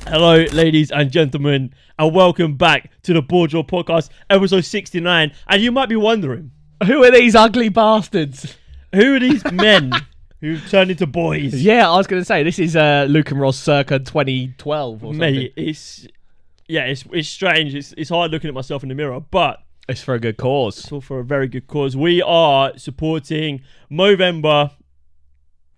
Hello, ladies and gentlemen, and welcome back to the BoreDraw podcast, episode 69. And you might be wondering, who are these ugly bastards? who are these men who've turned into boys? Yeah, I was going to say, this is Luke and Ross circa 2012 or something. Mate, it's strange. It's hard looking at myself in the mirror, but It's for a good cause. it's all for a very good cause. We are supporting Movember,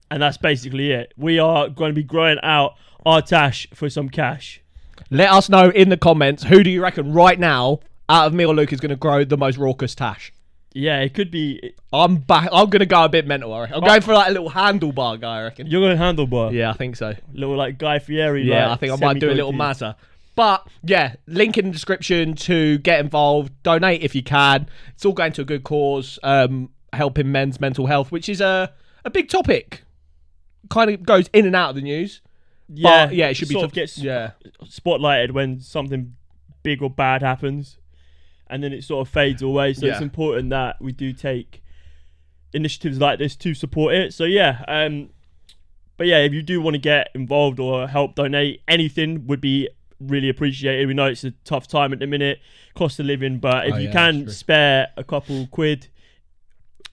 and that's basically it. We are going to be growing out our tash for some cash. Let us know in the comments, who do you reckon right now, out of me or Luke, is going to grow the most raucous tash? Yeah, it could be. I'm going to go a bit mental, I reckon. I'm going for like a little handlebar guy, I reckon. You're going to handlebar. Yeah, I think so. Little like Guy Fieri. Yeah, like, I think I might do a little Mazza. But yeah, link in the description to get involved. Donate if you can. It's all going to a good cause, helping men's mental health, which is a big topic. Kind of goes in and out of the news. Yeah, but, yeah, it should be sort of gets yeah. spotlighted when something big or bad happens, and then it sort of fades away. So it's important that we do take initiatives like this to support it. So yeah, but yeah, if you do want to get involved or help donate, anything would be really appreciated. We know it's a tough time at the minute, cost of living, but if you can spare a couple quid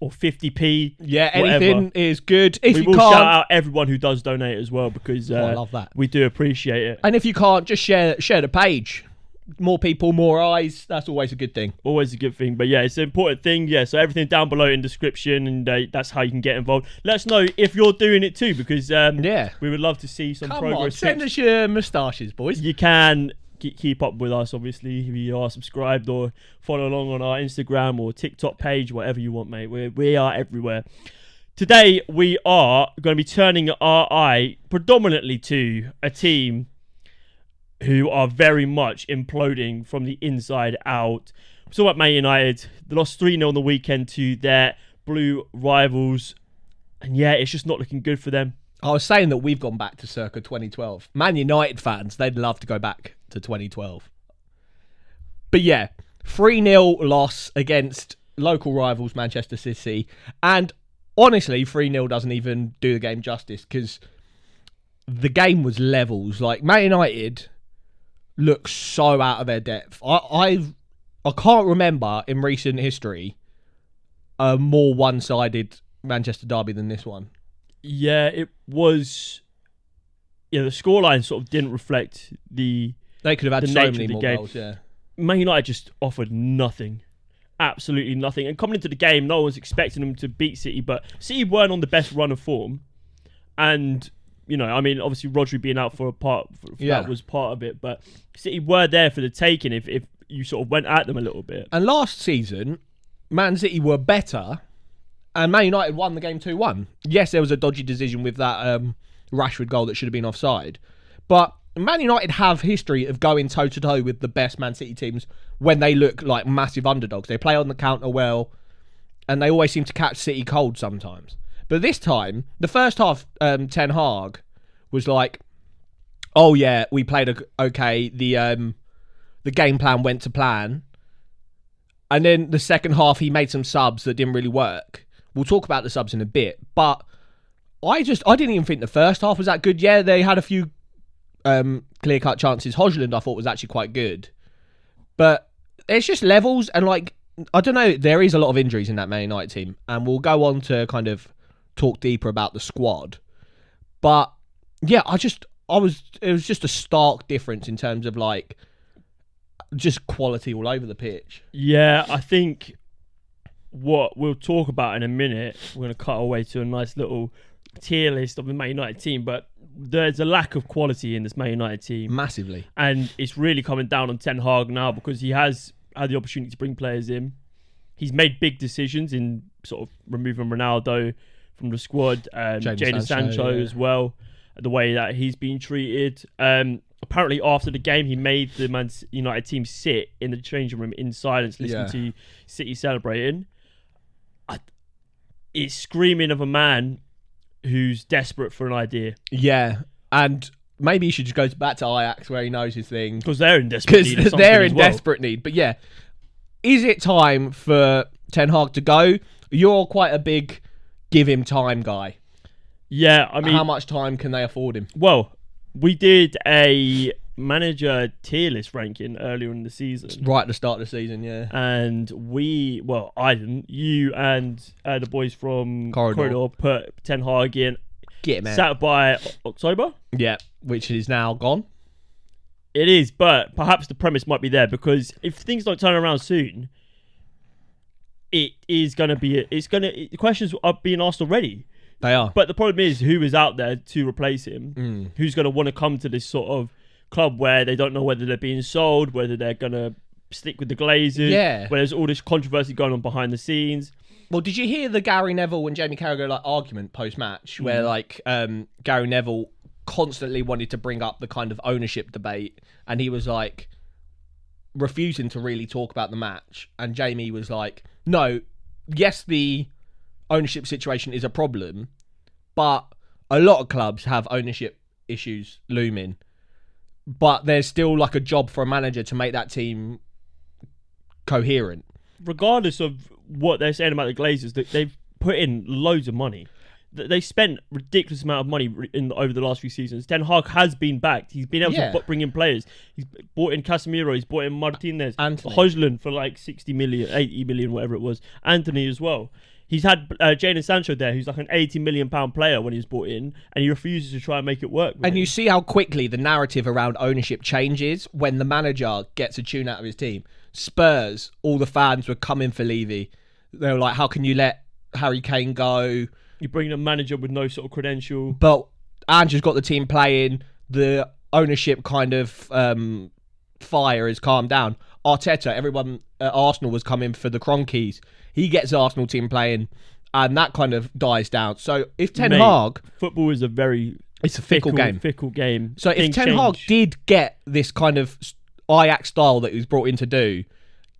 or 50p, yeah, whatever, anything is good. If we you will can't, shout out everyone who does donate as well, because I love that. we do appreciate it. And if you can't, just share the page. More people, more eyes. That's always a good thing. Always a good thing. But yeah, it's an important thing. Yeah, so everything down below in description, and that's how you can get involved. Let us know if you're doing it too, because we would love to see some Come progress. on, send us your moustaches, boys. You can keep up with us, obviously, if you are subscribed or follow along on our Instagram or TikTok page, whatever you want, mate. We are everywhere. Today, we are going to be turning our eye predominantly to a team who are very much imploding from the inside out. We're talking about Man United. They lost 3-0 on the weekend to their blue rivals. And yeah, it's just not looking good for them. I was saying that we've gone back to circa 2012. Man United fans, they'd love to go back to 2012. But yeah, 3-0 loss against local rivals Manchester City. And honestly, 3-0 doesn't even do the game justice, because the game was levels. Like, Man United look so out of their depth. I can't remember in recent history a more one-sided Manchester derby than this one. Yeah, it was. Yeah, the scoreline sort of didn't reflect the. They could have had so many more goals. Yeah, Man United just offered nothing, absolutely nothing. And coming into the game, no one was expecting them to beat City, but City weren't on the best run of form. And you know, I mean, obviously Rodri being out for a part, that was part of it. But City were there for the taking if you sort of went at them a little bit. And last season, Man City were better. And Man United won the game 2-1. Yes, there was a dodgy decision with that Rashford goal that should have been offside. But Man United have history of going toe-to-toe with the best Man City teams when they look like massive underdogs. They play on the counter well, and they always seem to catch City cold sometimes. But this time, the first half, Ten Hag was like, oh yeah, we played okay. The game plan went to plan. And then the second half, he made some subs that didn't really work. We'll talk about the subs in a bit, but I didn't even think the first half was that good. Yeah, they had a few clear-cut chances. Højlund, I thought, was actually quite good. But it's just levels, and like, I don't know, there is a lot of injuries in that Man United team, and we'll go on to kind of talk deeper about the squad. But yeah, it was just a stark difference in terms of like just quality all over the pitch. Yeah, I think what we'll talk about in a minute, we're going to cut away to a nice little tier list of the Man United team, but there's a lack of quality in this Man United team. Massively. And it's really coming down on Ten Hag now, because he has had the opportunity to bring players in. He's made big decisions in sort of removing Ronaldo from the squad, Jadon Sancho as well, the way that he's been treated. Apparently after the game, he made the Man United team sit in the changing room in silence, listening to City celebrating. It's screaming of a man who's desperate for an idea. Yeah, and maybe he should just go back to Ajax where he knows his thing. Because they're in desperate need. Because they're in desperate need. But yeah, is it time for Ten Hag to go? You're quite a big give him time guy. Yeah, I mean, how much time can they afford him? Well, we did a manager tier list ranking earlier in the season. Right at the start of the season, yeah. And I didn't. You and the boys from Corridor put Ten Hag in. Get him out. Sat by October? Yeah, which is now gone. It is, but perhaps the premise might be there, because if things don't turn around soon, it is going to be... The questions are being asked already. They are. But the problem is, who is out there to replace him? Who's going to want to come to this sort of club where they don't know whether they're being sold, whether they're going to stick with the Glazers, where there's all this controversy going on behind the scenes. Well, did you hear the Gary Neville and Jamie Carragher argument post-match, where Gary Neville constantly wanted to bring up the kind of ownership debate, and he was like refusing to really talk about the match, and Jamie was like, no, yes, the ownership situation is a problem, but a lot of clubs have ownership issues looming, but there's still like a job for a manager to make that team coherent. Regardless of what they're saying about the Glazers, they've put in loads of money. They spent ridiculous amount of money over the last few seasons. Ten Hag has been backed. He's been able to bring in players. He's bought in Casemiro. He's bought in Martinez. Højlund for like 60 million, 80 million, whatever it was. Anthony as well. He's had Jadon Sancho there, who's like an £80 million player when he was brought in, and he refuses to try and make it work. And you see how quickly the narrative around ownership changes when the manager gets a tune out of his team. Spurs, all the fans were coming for Levy. They were like, how can you let Harry Kane go? You bring a manager with no sort of credential. But Andrew's got the team playing. The ownership kind of fire has calmed down. Arteta, everyone at Arsenal was coming for the Cronkies. He gets the Arsenal team playing, and that kind of dies down. So if Ten Hag... Football is it's a fickle game. Fickle game. So if Ten Hag did get this kind of Ajax style that he was brought in to do,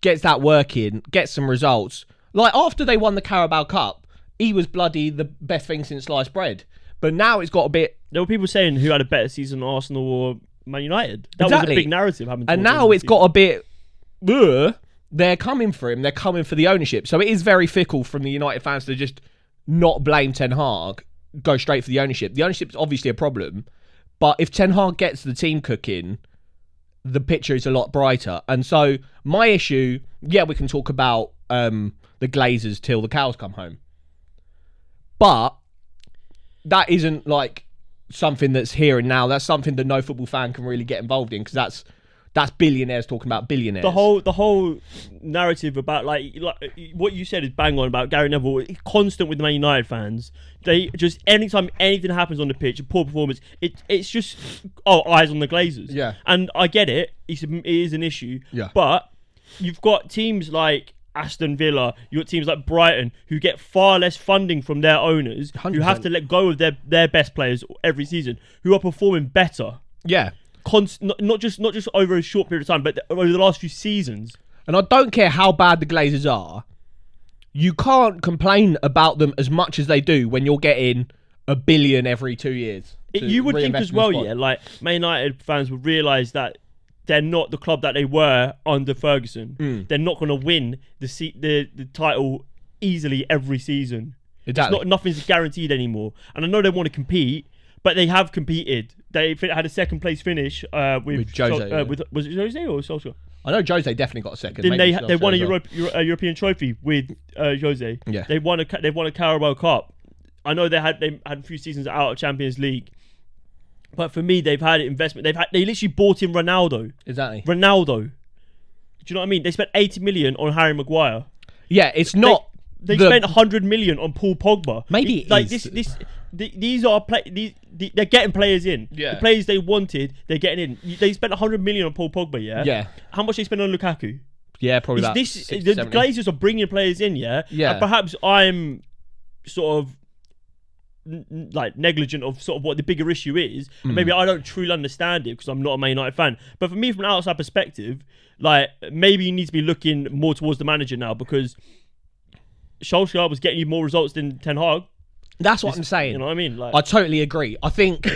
gets that working, gets some results. Like after they won the Carabao Cup, he was bloody the best thing since sliced bread. But now it's got a bit... There were people saying who had a better season, Arsenal or Man United. That was a big narrative. And now it's got a bit... They're coming for him. They're coming for the ownership. So it is very fickle from the United fans to just not blame Ten Hag, go straight for the ownership. The ownership's obviously a problem. But if Ten Hag gets the team cooking, the picture is a lot brighter. And so my issue... Yeah, we can talk about the Glazers till the cows come home. But that isn't like something that's here and now. That's something that no football fan can really get involved in, because that's billionaires talking about billionaires. The whole narrative about like what you said is bang on about Gary Neville. It's constant with the Man United fans. They just, anytime anything happens on the pitch, a poor performance, it's just eyes on the Glazers. Yeah, and I get it. It is an issue. Yeah, but you've got teams like Aston Villa, you've got teams like Brighton who get far less funding from their owners, 100%. Who have to let go of their best players every season, who are performing better. Yeah. Not just over a short period of time, but over the last few seasons. And I don't care how bad the Glazers are, you can't complain about them as much as they do when you're getting $1 billion every 2 years. You would think as well, yeah, like Man United fans would realise that they're not the club that they were under Ferguson. They're not going to win the title easily every season. Exactly. Nothing's guaranteed anymore. And I know they want to compete, but they have competed. They had a second place finish with Jose. Was it Jose or Solskjaer? I know Jose definitely got a second. Then they won a European trophy with Jose. Yeah. They've won a Carabao Cup. I know they had a few seasons out of Champions League. But for me, they've had investment. They literally bought in Ronaldo. Exactly. Ronaldo. Do you know what I mean? They spent 80 million on Harry Maguire. Yeah, it's not. They spent 100 million on Paul Pogba. Maybe these are they're getting players in. Yeah. The players they wanted, they're getting in. They spent 100 million on Paul Pogba. Yeah. Yeah. How much they spent on Lukaku? Yeah, probably that. The Glazers are bringing players in. Yeah. Yeah. And perhaps I'm sort of like negligent of sort of what the bigger issue is. And maybe I don't truly understand it because I'm not a Man United fan. But for me, from an outside perspective, like maybe you need to be looking more towards the manager now, because Solskjaer was getting you more results than Ten Hag. That's what I'm saying. You know what I mean? Like, I totally agree. I think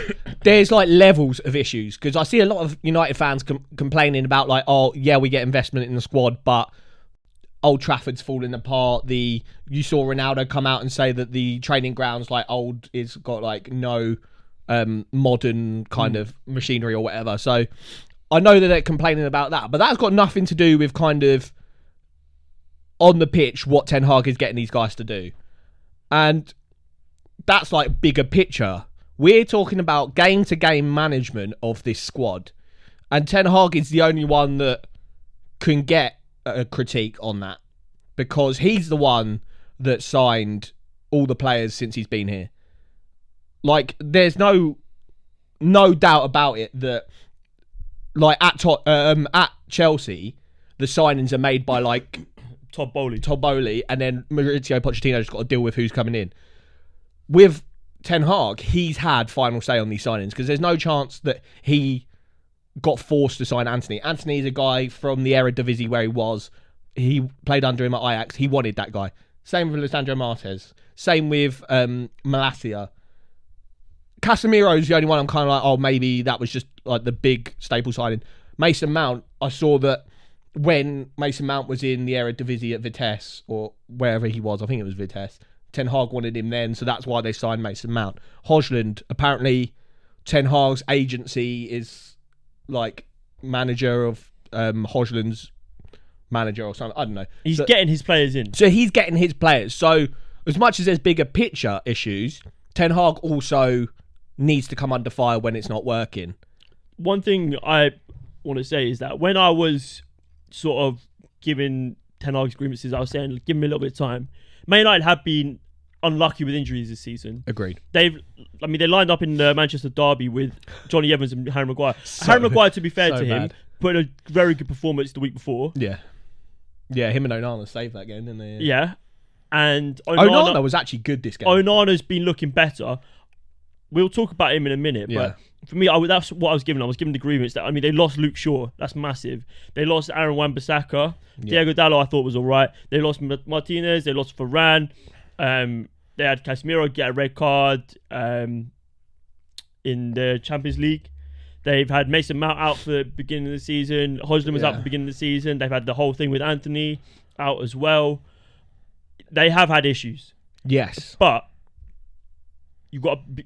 there's like levels of issues, because I see a lot of United fans complaining about like, oh yeah, we get investment in the squad, but Old Trafford's falling apart. You saw Ronaldo come out and say that the training grounds like old is got like no modern kind of machinery or whatever. So I know that they're complaining about that, but that's got nothing to do with kind of on the pitch what Ten Hag is getting these guys to do. And that's like bigger picture. We're talking about game-to-game management of this squad. And Ten Hag is the only one that can get a critique on that. Because he's the one that signed all the players since he's been here. Like, there's no doubt about it that, like, at Chelsea, the signings are made by, like, Todd Bowley, and then Mauricio Pochettino just got to deal with who's coming in. With Ten Hag, he's had final say on these signings because there's no chance that he got forced to sign Anthony. Anthony is a guy from the Eredivisie where he was. He played under him at Ajax. He wanted that guy. Same with Lisandro Martinez. Same with Malacia. Casemiro's the only one I'm kind of like, oh, maybe that was just like the big staple signing. Mason Mount, I saw that when Mason Mount was in the Eredivisie at Vitesse, or wherever he was, I think it was Vitesse, Ten Hag wanted him then, so that's why they signed Mason Mount. Højlund, apparently Ten Hag's agency is like manager of Højlund's manager or something. I don't know. He's getting his players in. So he's getting his players. So as much as there's bigger picture issues, Ten Hag also needs to come under fire when it's not working. One thing I want to say is that when I was sort of giving Ten Hag's grievances, I was saying, give me a little bit of time. Man United have been unlucky with injuries this season. Agreed. They lined up in the Manchester derby with Johnny Evans and Harry Maguire. Harry Maguire, to be fair to him, put in a very good performance the week before. Yeah. Yeah, him and Onana saved that game, didn't they? Yeah. And Onana was actually good this game. Onana's been looking better. We'll talk about him in a minute, but for me, that's what I was given. I was given the grievance that, they lost Luke Shaw. That's massive. They lost Aaron Wan-Bissaka. Diego Dallo, I thought, was all right. They lost Martinez. They lost Varane. They had Casemiro get a red card in the Champions League. They've had Mason Mount out for the beginning of the season. Højlund was out for the beginning of the season. They've had the whole thing with Anthony out as well. They have had issues. Yes. But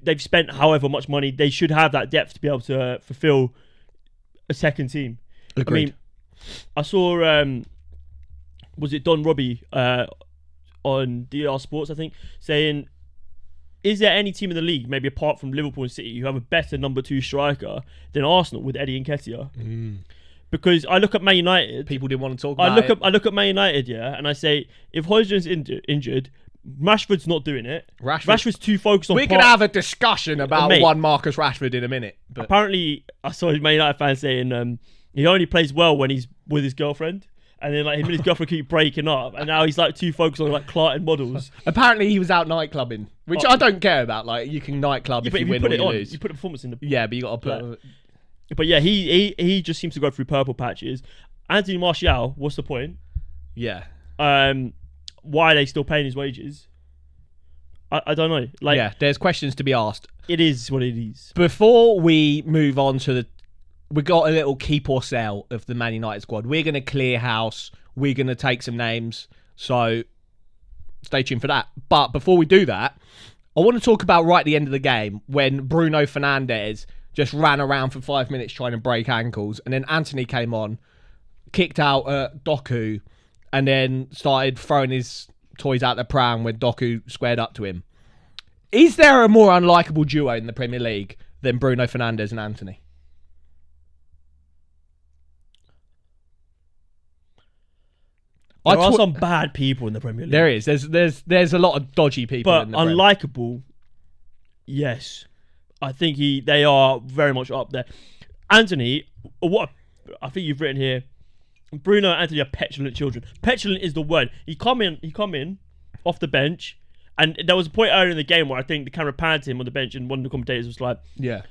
they've spent however much money. They should have that depth to be able to fulfill a second team. Agreed. I saw, was it Don Robbie on DR Sports, I think, saying, is there any team in the league, maybe apart from Liverpool and City, who have a better number 2 striker than Arsenal with Eddie Nketiah? Because I look at Man United. People didn't want to talk about it. I look at Man United, and I say, if Højlund's injured, Rashford's not doing it. Rashford's too focused on... We can have a discussion about one Marcus Rashford in a minute. But apparently, I saw a Man United fan saying he only plays well when he's with his girlfriend. And then him and his girlfriend keep breaking up. And now he's too focused on Clarton models. Apparently he was out nightclubbing, which I don't care about. You can nightclub if you win or you lose. You put a performance in the... Yeah, but you got to put... But yeah, he just seems to go through purple patches. Anthony Martial, what's the point? Yeah. Why are they still paying his wages? I don't know. There's questions to be asked. It is what it is. Before we move on to we got a little keep or sell of the Man United squad. We're going to clear house. We're going to take some names. So stay tuned for that. But before we do that, I want to talk about right at the end of the game when Bruno Fernandes just ran around for 5 minutes trying to break ankles. And then Anthony came on, kicked out Doku, and then started throwing his toys out the pram when Doku squared up to him. Is there a more unlikable duo in the Premier League than Bruno Fernandes and Anthony? There are some bad people in the Premier League. There is. There's a lot of dodgy people in the Premier League. But unlikable, yes. I think they are very much up there. Anthony, I think you've written here, Bruno and Anthony are petulant children. Petulant is the word. He come in off the bench, and there was a point earlier in the game where I think the camera panned to him on the bench, and one of the commentators was like, "Yeah,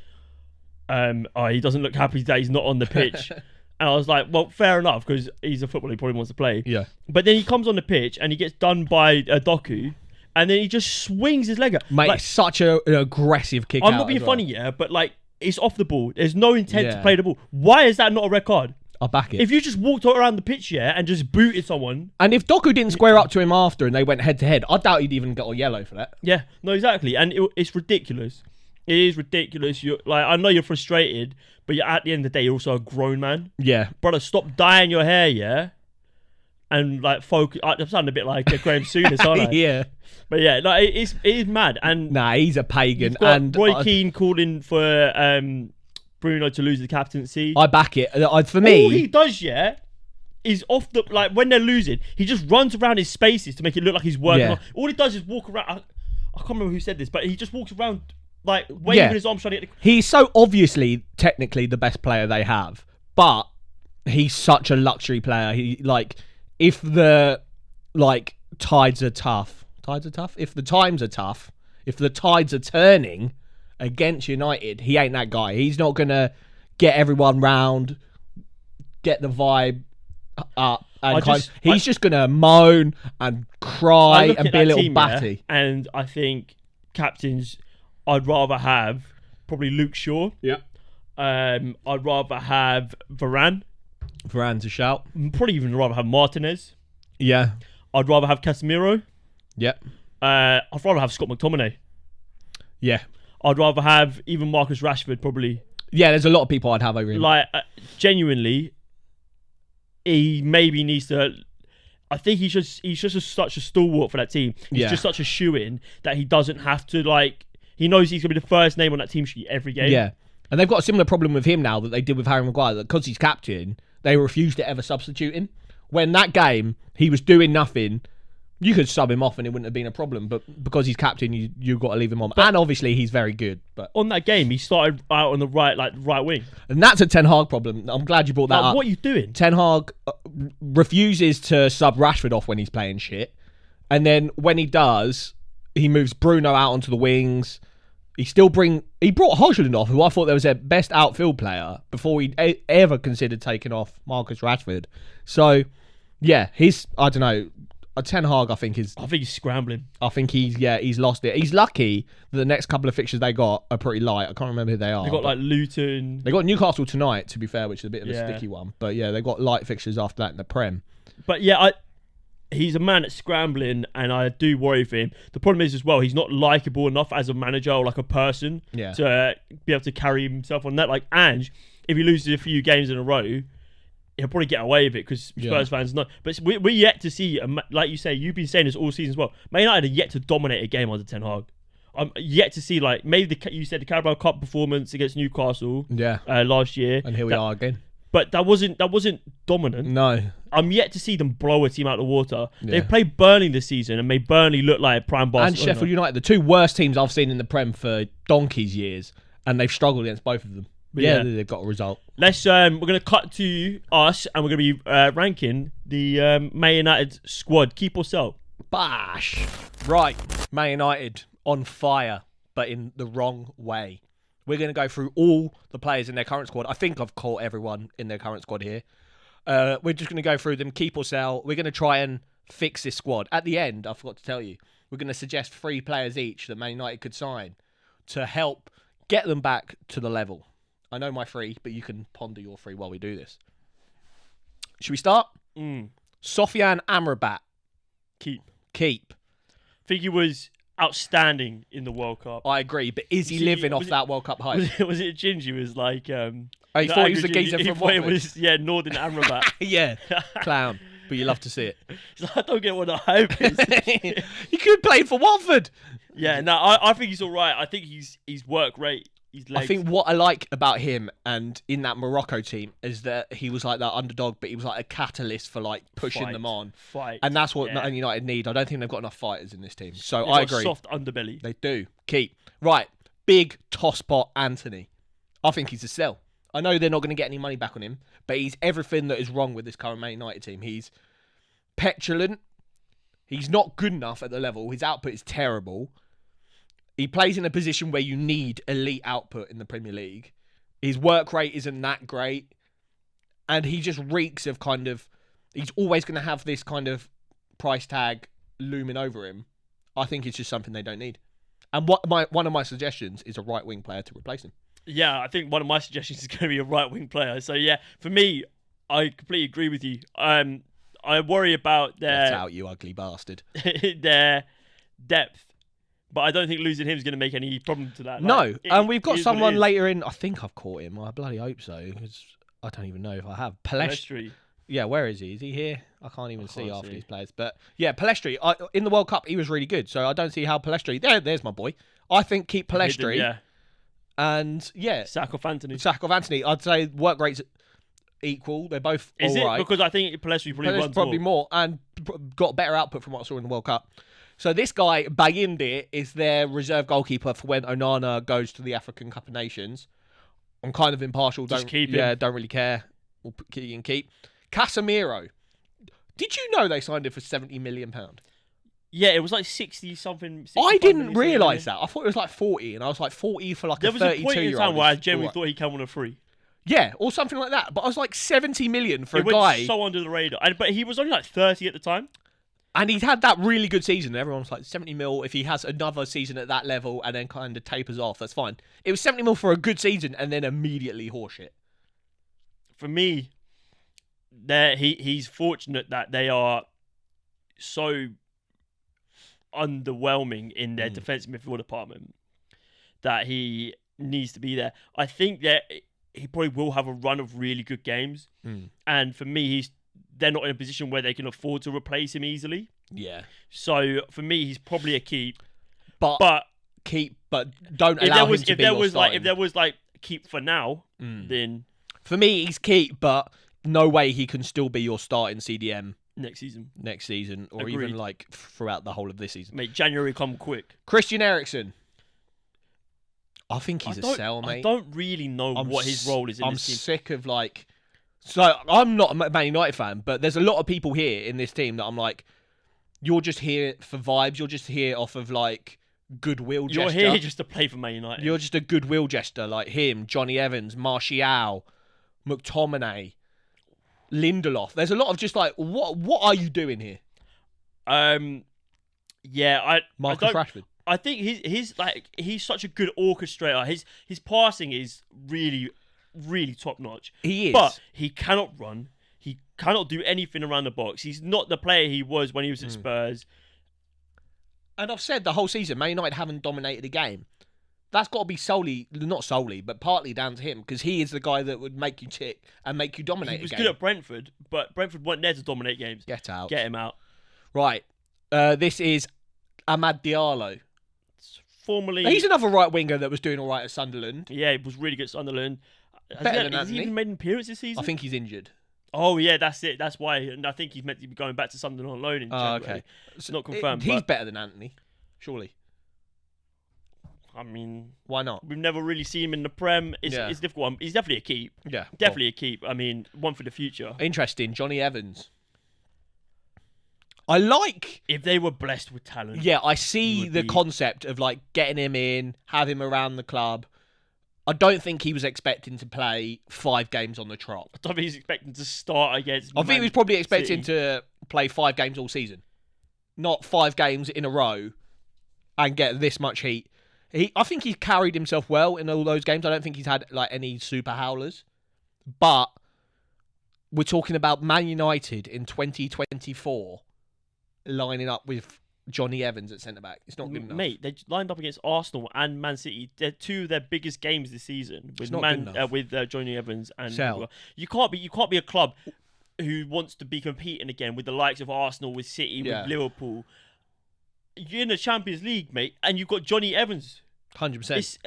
he doesn't look happy that he's not on the pitch." And I was like, well, fair enough, because he's a footballer, he probably wants to play. Yeah. But then he comes on the pitch and he gets done by Doku, and then he just swings his leg out. Mate, it's such an aggressive kick. I'm not being funny, but it's off the ball. There's no intent to play the ball. Why is that not a red card? I'll back it. If you just walked around the pitch, and just booted someone. And if Doku didn't square up to him after and they went head to head, I doubt he'd even get a yellow for that. Yeah, no, exactly. And it's ridiculous. It is ridiculous. You're like, I know you're frustrated, but you're at the end of the day, you're also a grown man. Yeah. Brother, stop dyeing your hair, yeah? And like focus. I'm sounding a bit like Graham Souness, aren't I? Yeah. But yeah, like it is mad. And Nah, he's a pagan. you've got And Roy Keane calling for Bruno to lose the captaincy. I back it. For All me, he does, yeah, is off the like when they're losing, he just runs around his spaces to make it look like he's working. Yeah. All he does is walk around. I can't remember who said this, but he just walks around like waving his arms trying to get the... He's so obviously technically the best player they have, but he's such a luxury player. He like if the like tides are tough. If the times are tough, if the tides are turning against United, he ain't that guy. He's not gonna get everyone round, get the vibe up. And he's just gonna moan and cry and be a little batty. Yeah, and I think captains, I'd rather have probably Luke Shaw. Yeah. I'd rather have Varane. Varane's a shout. Probably even rather have Martinez. Yeah. I'd rather have Casemiro. Yep. I'd rather have Scott McTominay. Yeah. I'd rather have even Marcus Rashford, probably. Yeah, there's a lot of people I'd have over him. Like, genuinely, he maybe needs to... I think he's just such a stalwart for that team. He's just such a shoo-in that he doesn't have to, like... He knows he's going to be the first name on that team sheet every game. Yeah. And they've got a similar problem with him now that they did with Harry Maguire, that because he's captain, they refuse to ever substitute him. When that game, he was doing nothing... You could sub him off and it wouldn't have been a problem, but because he's captain, you've got to leave him on. And obviously, he's very good. But on that game, he started out on the right wing. And that's a Ten Hag problem. I'm glad you brought that up. What are you doing? Ten Hag refuses to sub Rashford off when he's playing shit. And then when he does, he moves Bruno out onto the wings. He brought Hodgson off, who I thought there was their best outfield player before he ever considered taking off Marcus Rashford. So, yeah, I don't know. Ten Hag, I think he's scrambling. I think he's lost it. He's lucky that the next couple of fixtures they got are pretty light. I can't remember who they are. They got like Luton. They got Newcastle tonight, to be fair, which is a bit of a sticky one. But yeah, they got light fixtures after that in the Prem. But yeah, he's a man that's scrambling, and I do worry for him. The problem is as well, he's not likeable enough as a manager or like a person to be able to carry himself on that. Like Ange, if he loses a few games in a row, he'll probably get away with it because Spurs fans know. But we're yet to see, like you say, you've been saying this all season as well. Man United are yet to dominate a game under Ten Hag. I'm yet to see, like, maybe you said the Carabao Cup performance against Newcastle last year. And here we are again. But that wasn't dominant. No. I'm yet to see them blow a team out of the water. Yeah. They've played Burnley this season and made Burnley look like prime Barcelona. And Sheffield United, the two worst teams I've seen in the Prem for donkey's years. And they've struggled against both of them. But yeah, they've got a result. Let's we're gonna cut to us and we're gonna be ranking the Man United squad. Keep or sell? Bash. Right, Man United on fire, but in the wrong way. We're gonna go through all the players in their current squad. I think I've caught everyone in their current squad here. We're just gonna go through them, keep or sell. We're gonna try and fix this squad. At the end, I forgot to tell you, we're gonna suggest 3 players each that Man United could sign to help get them back to the level. I know my 3, but you can ponder your 3 while we do this. Should we start? Sofian Amrabat. Keep. I think he was outstanding in the World Cup. I agree, but is he living off that World Cup hype? Was it Gingy? He was like... he thought he was the geezer from Watford. It was, Northern Amrabat. Yeah, clown. But you love to see it. I don't get what the hype is. He could play for Watford. Yeah, no, I think he's all right. I think his work rate... I think what I like about him and in that Morocco team is that he was like that underdog, but he was like a catalyst for like pushing them on. And that's what Man United need. I don't think they've got enough fighters in this team. So I agree. Soft underbelly. They do. Keep. Right. Big tosspot Anthony. I think he's a sell. I know they're not going to get any money back on him, but he's everything that is wrong with this current Man United team. He's petulant. He's not good enough at the level. His output is terrible. He plays in a position where you need elite output in the Premier League. His work rate isn't that great. And he just reeks of he's always going to have this kind of price tag looming over him. I think it's just something they don't need. And one of my suggestions is a right wing player to replace him. Yeah, I think one of my suggestions is going to be a right wing player. So yeah, for me, I completely agree with you. I worry about their... Get out, you ugly bastard. their depth. But I don't think losing him is going to make any problem to that. No, Like, and we've got is what it someone is. later in. I think I've caught him. I bloody hope so. 'Cause I don't even know if I have. Palestri. Yeah, where is he? Is he here? I can't even see can't half of see. these players. But yeah, Palestri, in the World Cup, he was really good. So I don't see how Palestri... There's my boy. I think keep Palestri. Yeah. And yeah, Sack off Anthony. sack of Anthony. I'd say work rates equal. They're both Is all it? right. Because I think Palestri probably Palestri runs probably more. more and got better output from what I saw in the World Cup. So this guy, Bayinde, is their reserve goalkeeper for when Onana goes to the African Cup of Nations. I'm kind of impartial. Just keep him. Yeah, don't really care. We'll keep. Casemiro. Did you know they signed him for £70 million? Yeah, it was like 60 something. I didn't realise that. I thought it was like 40, and I was like 40 for like There a was a 32-year-old. point in time where I genuinely thought he came on a free. Yeah, or something like that. But I was like 70 million for It a went guy. so under the radar. But he was only like 30 at the time. And he's had that really good season. Everyone's like 70 mil. If he has another season at that level and then kind of tapers off, that's fine. It was 70 mil for a good season and then immediately horseshit. For me, he's fortunate that they are so underwhelming in their defensive midfield department that he needs to be there. I think that he probably will have a run of really good games. And for me, they're not in a position where they can afford to replace him easily. Yeah. So for me, he's probably a keep. But don't if allow him to be your starting. if there was keep for now, then For me, he's keep, but no way he can still be your starting CDM next season, or Agreed. even like throughout the whole of this season. mate, January come quick. Christian Eriksen. I think he's a sell, mate. I don't really know what his role is in this team. I'm sick of like... So, I'm not a Man United fan, but there's a lot of people here in this team that I'm like, you're just here for vibes. You're just here off of like goodwill gesture. You're here just to play for Man United. You're just a goodwill gesture, like him, Johnny Evans, Martial, McTominay, Lindelof. There's a lot of just like, what are you doing here? Yeah, Marcus Rashford. I think he's such a good orchestrator. His passing is really, really top notch. He is, but he cannot run. He cannot do anything around the box. He's not the player he was when he was at Spurs. And I've said the whole season, Man United haven't dominated a game. That's got to be not solely, but partly down to him, because he is the guy that would make you tick and make you dominate. He was a good game. at Brentford, but Brentford weren't there to dominate games. Get out. Get him out. Right. This is Amad Diallo. Formerly, He's another right winger that was doing all right at Sunderland. yeah, he was really good at Sunderland. Better than Has he Anthony. even made an appearance this season? I think he's injured. Oh yeah, that's it. That's why, and I think he's meant to be going back to Sunderland on loan in January. Okay. It's not confirmed. He's but, better than Anthony, surely. I mean, Why not? we've never really seen him in the Prem. It's Yeah. difficult. He's definitely a keep. Yeah. Definitely a keep. I mean, one for the future. Interesting. Johnny Evans. I like... If they were blessed with talent. Yeah, I He see would the be- concept of like getting him in, have him around the club. I don't think he was expecting to play 5 games on the trot. I don't think he's expecting to start against. I think he Man was probably expecting City. to play 5 games all season. Not 5 games in a row and get this much heat. I think he's carried himself well in all those games. I don't think he's had like any super howlers. But we're talking about Man United in 2024 lining up with Johnny Evans at centre-back. It's not good enough. Mate, they lined up against Arsenal and Man City. They're two of their biggest games this season with not good enough. Johnny Evans and Sell. You can't be a club who wants to be competing again with the likes of Arsenal, with City, Yeah. with Liverpool. You're in the Champions League, mate, and you've got Johnny Evans. 100%.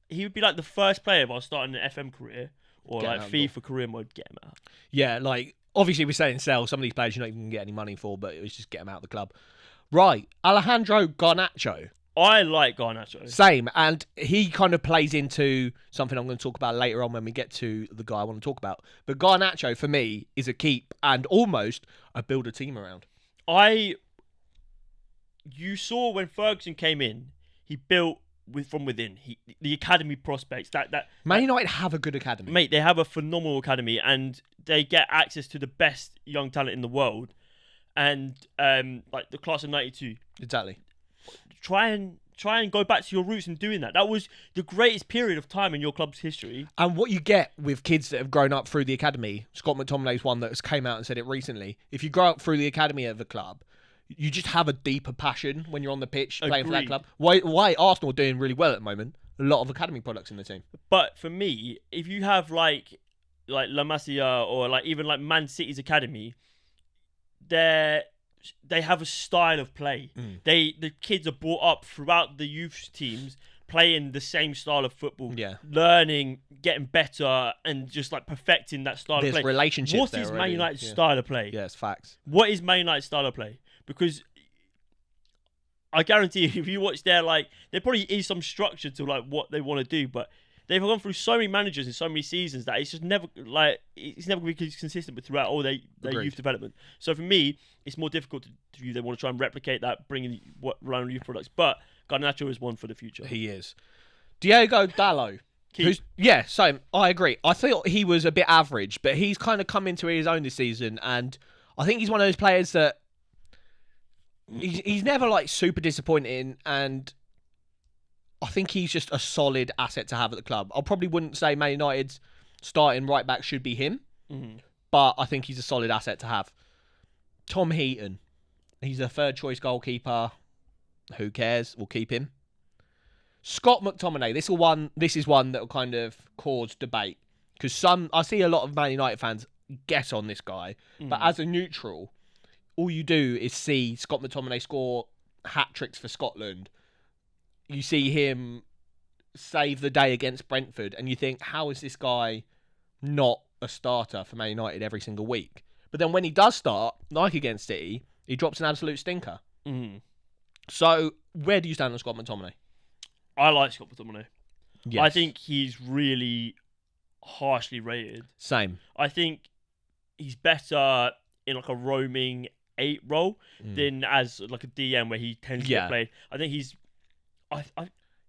He would be like the first player if I was starting an FM career or Get like him out, FIFA career mode. Get him out. Yeah, like, obviously we're saying sell. Some of these players you're not even going to get any money for, but it was just get them out of the club. Right, Alejandro Garnacho. I like Garnacho. Same, and he kind of plays into something I'm going to talk about later on when we get to the guy I want to talk about. But Garnacho, for me, is a keep and almost a build a team around. You saw when Ferguson came in, he built from within. The academy prospects. Man United have a good academy. Mate, they have a phenomenal academy and they get access to the best young talent in the world. And like the class of '92. Exactly. Try and go back to your roots in doing that. That was the greatest period of time in your club's history. And what you get with kids that have grown up through the academy, Scott McTominay's one that has came out and said it recently. If you grow up through the academy of a club, you just have a deeper passion when you're on the pitch playing for that Agreed. club. Why Arsenal are doing really well at the moment? A lot of academy products in the team. But for me, if you have like La Masia or like even like Man City's academy, they have a style of play. The kids are brought up throughout the youth teams playing the same style of football, learning, getting better, and just like perfecting that style There's of play. relationships What there is Man already. United's style of play? Yeah, it's facts. What is Man United's style of play? Because I guarantee you, if you watch their there probably is some structure to like what they want to do, but they've gone through so many managers in so many seasons that it's just never it's never going to be consistent with throughout all their youth development. So for me, it's more difficult to view. They want to try and replicate that, bringing what relying on youth products. But Garnacho is one for the future. He is. Diego Dallo. Same. I agree. I thought he was a bit average, but he's kind of come into his own this season, and I think he's one of those players that he's never like super disappointing, and I think he's just a solid asset to have at the club. I probably wouldn't say Man United's starting right back should be him, but I think he's a solid asset to have. Tom Heaton. He's a third choice goalkeeper. Who cares? We'll keep him. Scott McTominay. This is one that will kind of cause debate, because I see a lot of Man United fans get on this guy, but as a neutral, all you do is see Scott McTominay score hat tricks for Scotland. You see him save the day against Brentford, and you think, how is this guy not a starter for Man United every single week? But then when he does start, like against City, he drops an absolute stinker. So where do you stand on Scott McTominay? I like Scott McTominay. Yes. I think he's really harshly rated. Same. I think he's better in like a roaming 8 role than as like a DM where he tends to get played. I think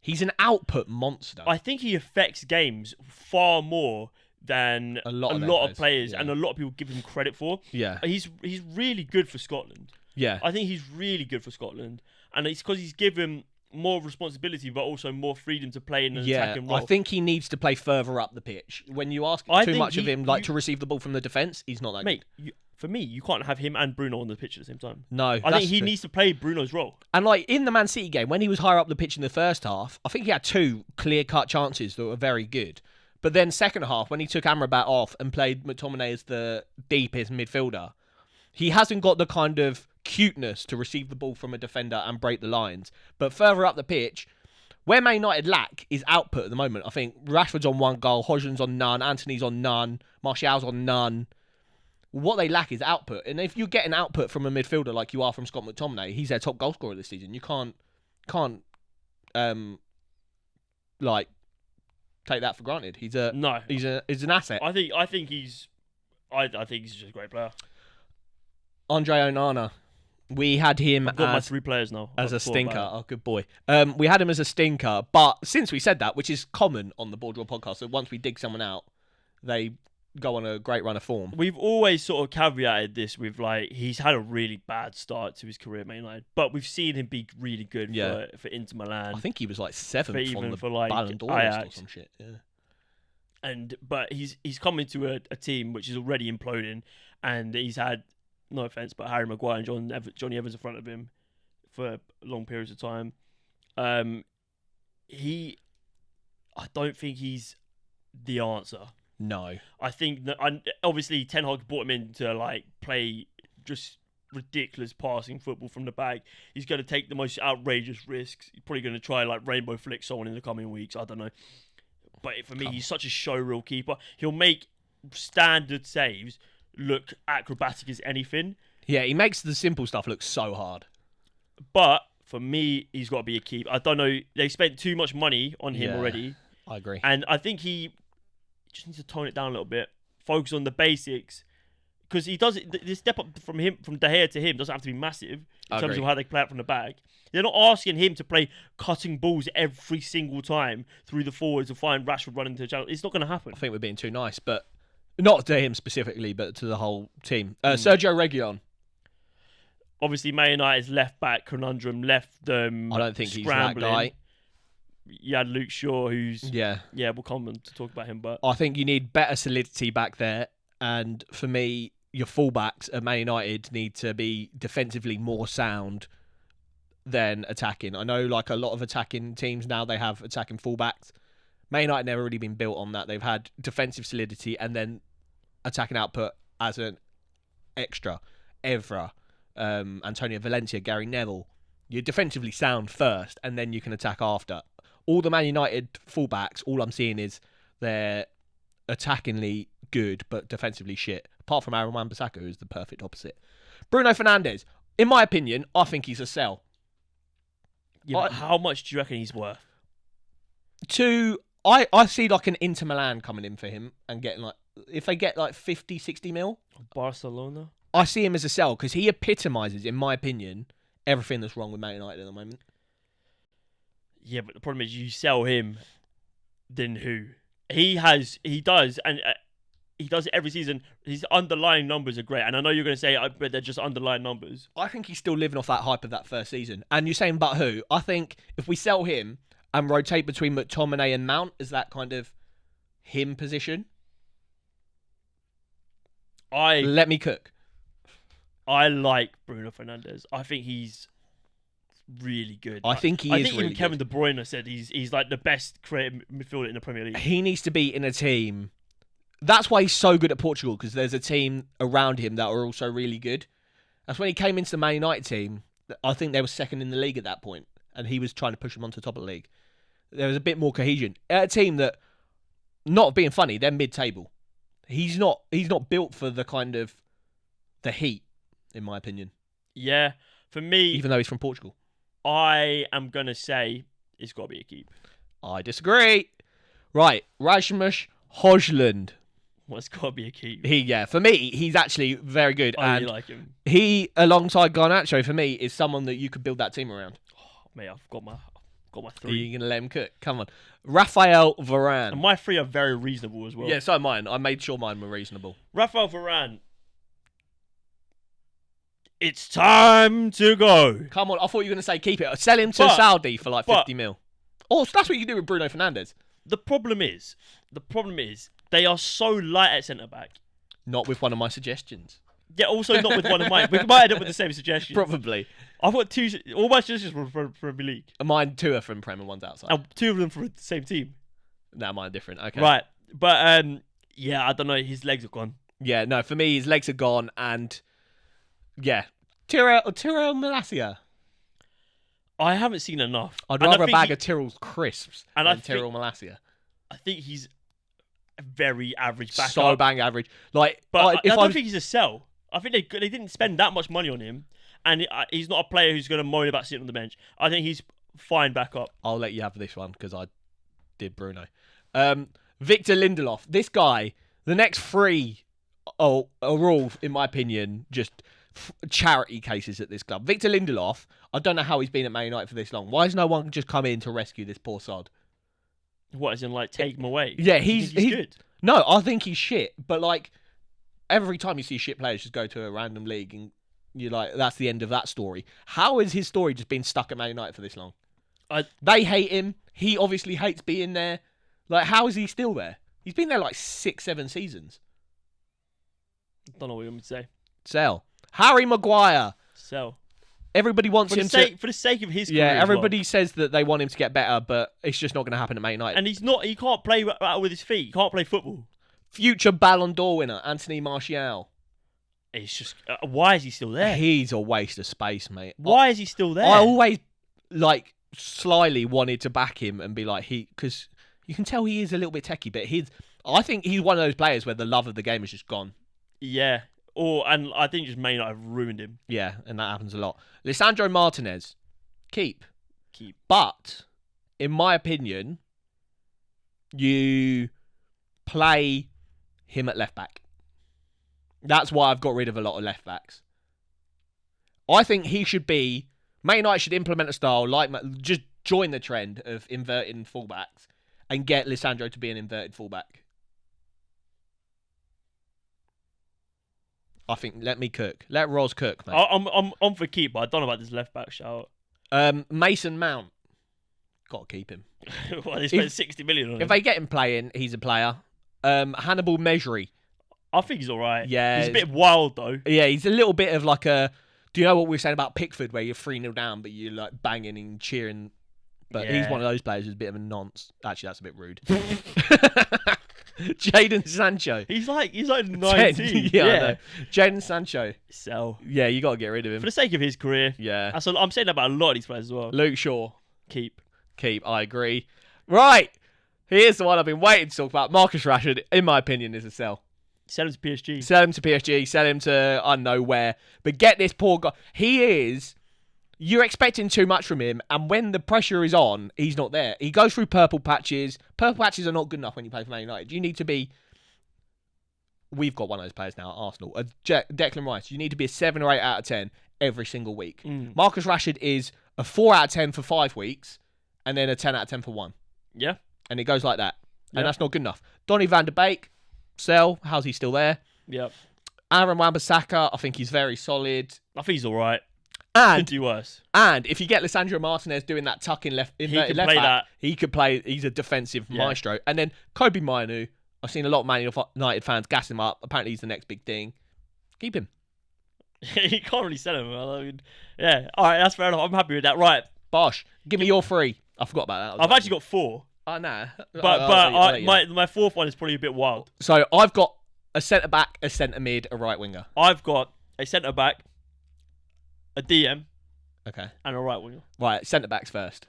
he's an output monster. I think he affects games far more than a lot of players and a lot of people give him credit for. Yeah. He's really good for Scotland. Yeah. I think he's really good for Scotland. And it's because he's given more responsibility, but also more freedom to play in an attacking role. I think he needs to play further up the pitch. When you ask too much of him, to receive the ball from the defence, he's not that good. For me, you can't have him and Bruno on the pitch at the same time. No, I think he needs to play Bruno's role. And like in the Man City game, when he was higher up the pitch in the first half, I think he had 2 clear-cut chances that were very good. But then second half, when he took Amrabat off and played McTominay as the deepest midfielder, he hasn't got the kind of cuteness to receive the ball from a defender and break the lines. But further up the pitch, where Man United lack is output at the moment. I think Rashford's on 1 goal, Hodgson's on none, Anthony's on none, Martial's on none. What they lack is output. And if you get an output from a midfielder like you are from Scott McTominay, he's their top goal scorer this season. You can't take that for granted. He's an asset. I think he's just a great player. Andre Onana. We had him I've got my 3 players now. as a stinker. Oh, good boy. We had him as a stinker, but since we said that, which is common on the BoreDraw podcast, so once we dig someone out, they go on a great run of form. We've always sort of caveated this with he's had a really bad start to his career at Man United, but we've seen him be really good for Inter Milan. I think he was like 7th on the Ballon d'Or Ajax. or some shit. Yeah. But he's come into a team which is already imploding, and he's had, no offense, but Harry Maguire and Johnny Evans in front of him for long periods of time. I don't think he's the answer. No. I think that obviously Ten Hag brought him in to play just ridiculous passing football from the back. He's going to take the most outrageous risks. He's probably going to try rainbow flick someone in the coming weeks. I don't know. But for me, he's such a showreel keeper. He'll make standard saves look acrobatic as anything. Yeah, he makes the simple stuff look so hard. But for me, he's got to be a keeper. I don't know. They spent too much money on him already. I agree. And I think he just needs to tone it down a little bit. Focus on the basics. Because he does it. The step up from De Gea to him doesn't have to be massive in terms of how they play it from the back. They're not asking him to play cutting balls every single time through the forwards and find Rashford running to the channel. It's not going to happen. I think we're being too nice, but not to him specifically, but to the whole team. Sergio Reguilon. Obviously, Man United's left back conundrum left them. I don't think scrambling. He's that guy. You had Luke Shaw, who's yeah, we'll come on to talk about him, but I think you need better solidity back there. And for me, your fullbacks at Man United need to be defensively more sound than attacking. I know like a lot of attacking teams now, they have attacking fullbacks. Man United never really been built on that. They've had defensive solidity and then attacking output as an extra. Evra, Antonio Valencia, Gary Neville. You're defensively sound first and then you can attack after. All the Man United fullbacks, all I'm seeing is they're attackingly good but defensively shit. Apart from Aaron Wan-Bissaka, who's the perfect opposite. Bruno Fernandes, in my opinion, I think he's a sell. Yeah, but how much do you reckon he's worth? I see like an Inter Milan coming in for him and getting like, if they get like 50, 60 mil. Barcelona? I see him as a sell because he epitomises, in my opinion, everything that's wrong with Man United at the moment. Yeah, but the problem is you sell him, then who? He does it every season. His underlying numbers are great. And I know you're going to say, but they're just underlying numbers. I think he's still living off that hype of that first season. And you're saying, but who? I think if we sell him and rotate between McTominay and Mount, is that kind of him position? Let me cook. I like Bruno Fernandes. I think he's really good. I think he is really even Kevin De Bruyne said he's like the best creative midfielder in the Premier League. He needs to be in a team. That's why he's so good at Portugal, because there's a team around him that are also really good. That's when he came into the Man United team. I think they were second in the league at that point, and he was trying to push them onto the top of the league. There was a bit more cohesion. At a team that, not being funny, they're mid-table. He's not built for the kind of the heat, in my opinion. Yeah, for me, even though he's from Portugal, I am gonna say it's got to be a keep. I disagree. Right, Rasmus Højlund. Well, it's got to be a keep. For me, he's actually very good. I really like him. He, alongside Garnacho, for me, is someone that you could build that team around. Oh, mate, I've got my Are three. you going to let him cook? Come on. Raphael Varane. And my three are very reasonable as well. Yeah, so are mine. I made sure mine were reasonable. Raphael Varane. It's time to go. Come on, I thought you were going to say keep it. Sell him to Saudi for like 50 mil. Oh, so that's what you can do with Bruno Fernandes. The problem is, they are so light at centre-back. Not with one of my suggestions. Yeah, also not with one of mine. We might end up with the same suggestion. Probably. I've got two. All my suggestions were from Premier League. Mine, two are from Prem and one's outside. And two of them from the same team. No, mine are different. Okay. Right. But, yeah, I don't know. His legs are gone. Yeah, no, for me, his legs are gone. And, yeah. Tyrell Malacia. I haven't seen enough. I'd rather a bag of Tyrrell's crisps than Tyrell Malacia. I think he's a very average backup. So bang average. Like, but I don't think he's a sell. I think they didn't spend that much money on him, and he's not a player who's going to moan about sitting on the bench. I think he's fine backup. I'll let you have this one because I did Bruno. Victor Lindelof. This guy, the next three are all, in my opinion, just charity cases at this club. Victor Lindelof, I don't know how he's been at Man United for this long. Why has no one just come in to rescue this poor sod? What, as in, like, take him away? Yeah, he's good. No, I think he's shit. But, like, every time you see shit players just go to a random league and you're like, that's the end of that story. How has his story just been stuck at Man United for this long? They hate him. He obviously hates being there. Like, how is he still there? He's been there, like, 6-7 seasons. Don't know what you want me to say. Sell. Harry Maguire. Sell. Everybody wants him to... For the sake of his career. Yeah, everybody says that they want him to get better, but it's just not going to happen at Man United. And he can't play with his feet. He can't play football. Future Ballon d'Or winner, Anthony Martial. It's just... why is he still there? He's a waste of space, mate. Why is he still there? I always, like, slyly wanted to back him and be like, because you can tell he is a little bit techie, but I think he's one of those players where the love of the game is just gone. Yeah. And I think just may not have ruined him. Yeah, and that happens a lot. Lisandro Martinez, keep. But, in my opinion, you play him at left back. That's why I've got rid of a lot of left backs. I think he should be... Man United should implement a style like... Just join the trend of inverting fullbacks and get Lisandro to be an inverted fullback. I think let me cook. Let Roz cook, mate. I'm for keep, but I don't know about this left back shout. Mason Mount. Got to keep him. Well, they spent 60 million on him. If they get him playing, he's a player. Hannibal Mejri. I think he's all right. Yeah. He's a bit wild, though. Yeah, he's a little bit of like a... Do you know what we were saying about Pickford, where you're 3-0 down, but you're like banging and cheering? But he's one of those players who's a bit of a nonce. Actually, that's a bit rude. Jadon Sancho. He's like 19. Yeah, I know. Jadon Sancho. Sell. Yeah, you got to get rid of him. For the sake of his career. Yeah. I'm saying that about a lot of these players as well. Luke Shaw. Keep. I agree. Right. Here's the one I've been waiting to talk about. Marcus Rashford, in my opinion, is a sell. Sell him to PSG. Sell him to PSG. Sell him to I don't know where. But get this poor guy. You're expecting too much from him, and when the pressure is on, he's not there. He goes through purple patches. Purple patches are not good enough when you play for Man United. You need to be... We've got one of those players now at Arsenal. Declan Rice. You need to be a 7 or 8 out of 10 every single week. Marcus Rashford is a 4 out of 10 for 5 weeks, and then a 10 out of 10 for 1. Yeah. And it goes like that. And that's not good enough. Donny van de Beek, sell. How's he still there? Yep. Aaron Wan-Bissaka, I think he's very solid. I think he's all right. And could do worse. And if you get Lissandro Martinez doing that tuck in left, left back, he could play. He's a defensive maestro. And then Kobe Mainoo, I've seen a lot of Man United fans gas him up. Apparently, he's the next big thing. Keep him. You can't really sell him. I mean, yeah. All right, that's fair enough. I'm happy with that. Right, Bosh, give me your 3. I forgot about that. I've actually got 4. Oh nah. But my 4th one is probably a bit wild. So I've got a centre back, a centre mid, a right winger. I've got a centre back, a DM, okay, and a right winger. Right, centre backs first.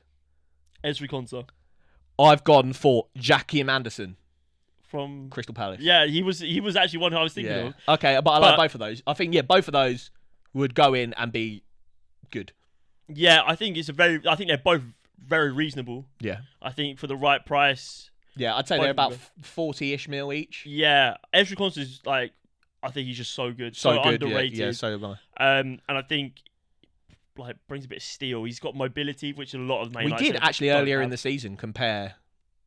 Ezri Konsa. I've gone for Jackie Anderson from Crystal Palace. Yeah, he was actually one who I was thinking of. Okay, but I like both of those. I think both of those would go in and be good. Yeah, I think they're both very reasonable. Yeah. I think for the right price. Yeah, I'd say they're about 40-ish mil each. Yeah, Ezri Konsa is like, I think he's just so good, so good, underrated. Yeah, so am I. And I think like brings a bit of steel. He's got mobility, which a lot of Man United we did actually earlier in the season compare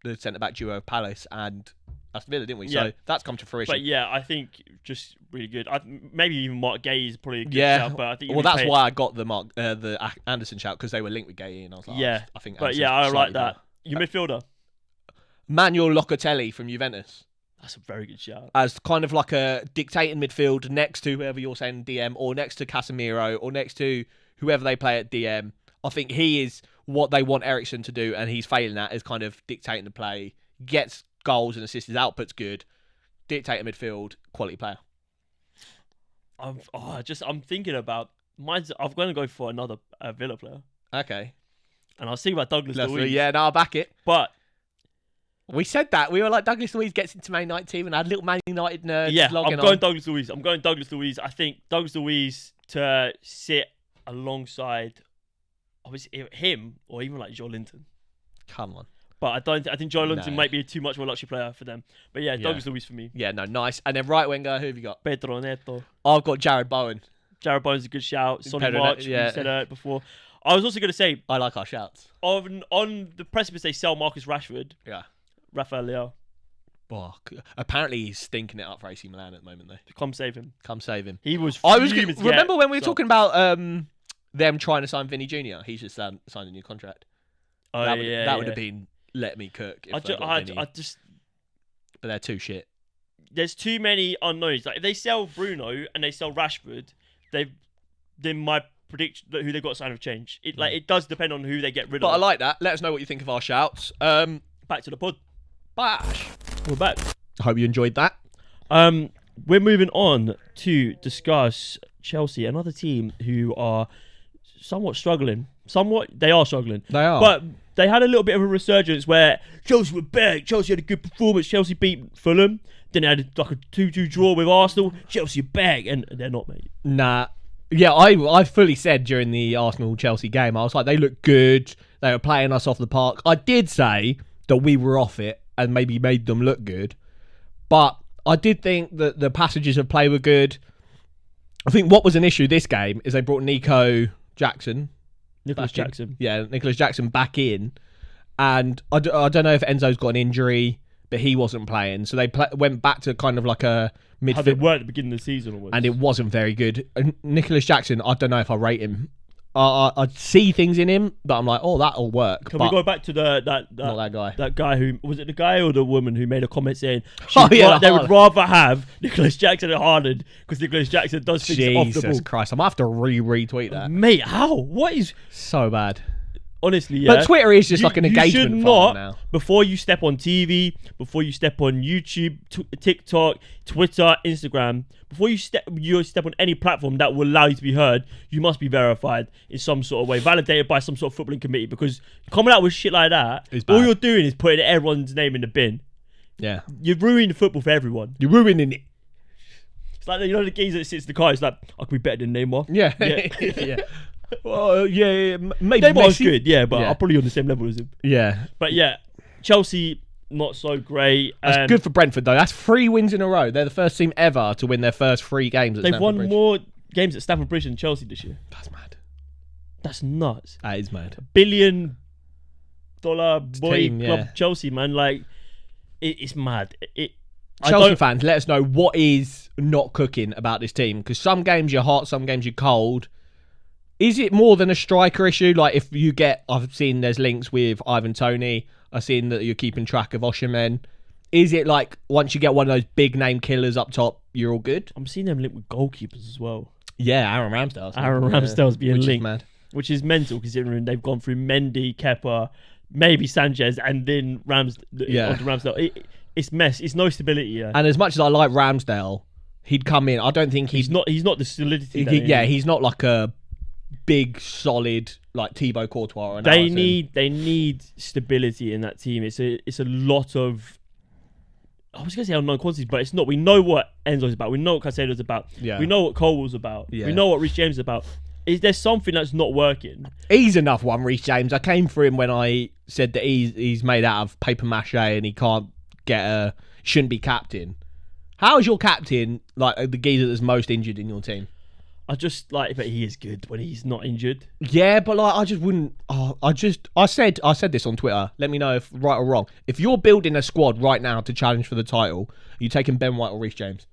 the centre back duo of Palace and Aston Villa, didn't we? Yeah. So that's come to fruition. But yeah, I think just really good. Maybe even Mark Gay is probably a good shout, but I think that's why I got the Anderson shout, because they were linked with Gay, and I was like, I think. But yeah, I like that. Your midfielder, Manuel Locatelli from Juventus. That's a very good shout. As kind of like a dictating midfield next to whoever you're saying DM, or next to Casemiro, or next to whoever they play at DM. I think he is what they want Eriksen to do, and he's failing at, is kind of dictating the play, gets goals and assists, his output's good, dictating midfield, quality player. I'm thinking about mine's. I'm going to go for another Villa player. Okay. And I'll see about Douglas Luiz. Yeah, no, I'll back it. But we said that. We were like, Douglas Luiz gets into Man United team, and I had little Man United nerds. Yeah, I'm going Douglas Luiz. I think Douglas Luiz to sit alongside obviously him or even like Joe Linton. Come on. But I think Joe Linton might be too much of a luxury player for them. But yeah, Douglas Luiz for me. Yeah, no, nice. And then right winger, who have you got? Pedro Neto. I've got Jared Bowen. Jared Bowen's a good shout. Sonny March, we said it before. I was also going to say, I like our shouts. On the precipice they sell Marcus Rashford. Yeah. Rafael Leao. Oh, apparently he's stinking it up for AC Milan at the moment, though. Come save him. He was. Remember when we were talking about them trying to sign Vinny Jr.? He's just signed a new contract. Oh, that would have been let me cook. But they're too shit. There's too many unknowns. Like if they sell Bruno and they sell Rashford, then my prediction who they've got to sign have changed. It does depend on who they get rid of. But I like that. Let us know what you think of our shouts. Back to the pod. Bash. We're back. I hope you enjoyed that. We're moving on to discuss Chelsea, another team who are somewhat struggling. They are struggling. They are. But they had a little bit of a resurgence where Chelsea were back. Chelsea had a good performance. Chelsea beat Fulham. Then they had like a 2-2 draw with Arsenal. Chelsea are back. And they're not, mate. Nah. Yeah, I fully said during the Arsenal-Chelsea game, I was like, they look good. They were playing us off the park. I did say that we were off it and maybe made them look good. But I did think that the passages of play were good. I think what was an issue this game is they brought Nicholas Jackson. Yeah, Nicholas Jackson back in. And I don't know if Enzo's got an injury, but he wasn't playing. So they went back to kind of like a midfield. How they were at the beginning of the season almost. And it wasn't very good. Nicholas Jackson, I don't know if I rate him. I see things in him that I'm like, oh, that'll work. Can we go back to not that guy? That guy who was it? The guy or the woman who made a comment saying they would rather have Nicholas Jackson and Haaland because Nicholas Jackson does things off the ball. Jesus Christ! I'm gonna have to retweet that, mate. How? What is so bad? Honestly, yeah. But Twitter is just like an engagement farm now. Before you step on TV, before you step on YouTube, TikTok, Twitter, Instagram, before you step on any platform that will allow you to be heard, you must be verified in some sort of way, validated by some sort of footballing committee. Because coming out with shit like that, all you're doing is putting everyone's name in the bin. Yeah, you're ruining football for everyone. You're ruining it. It's like the geezer that sits in the car. It's like I could be better than Neymar. Yeah. Yeah. Well, yeah, maybe Neymar's good, yeah, but I'm probably on the same level as him. Yeah. But yeah, Chelsea, not so great. That's good for Brentford, though. That's 3 wins in a row. They're the first team ever to win their first 3 games at They've Stamford Bridge. won more games at Stamford Bridge than Chelsea this year. That's mad. That's nuts. That is mad. $1 billion boy team, club Chelsea, man. Like, it's mad. Chelsea fans, let us know what is not cooking about this team. Because some games you're hot, some games you're cold. Is it more than a striker issue? Like, if you get... I've seen there's links with Ivan Toney. I've seen that you're keeping track of Osimhen. Is it like, once you get one of those big-name killers up top, you're all good? I'm seeing them linked with goalkeepers as well. Yeah, Aaron Ramsdale. Ramsdale's being linked. Mad. Which is mental, considering they've gone through Mendy, Kepa, maybe Sanchez, and then onto Ramsdale. It's mess. It's no stability, yeah. And as much as I like Ramsdale, he'd come in. I don't think he's not the solidity. He's not like a big, solid, like Thibaut Courtois. They need stability in that team. It's a lot of... I was going to say unknown quantities, but it's not. We know what Enzo's about. We know what Caicedo's about. Yeah. We know what Colwell's about. Yeah. We know what Reece James is about. Is there something that's not working? He's enough one, Reece James. I came for him when I said that he's made out of paper mache and he shouldn't be captain. How is your captain like the geezer that's most injured in your team? But he is good when he's not injured. Yeah, but like I just wouldn't. I said this on Twitter. Let me know if right or wrong. If you're building a squad right now to challenge for the title, are you taking Ben White or Reece James?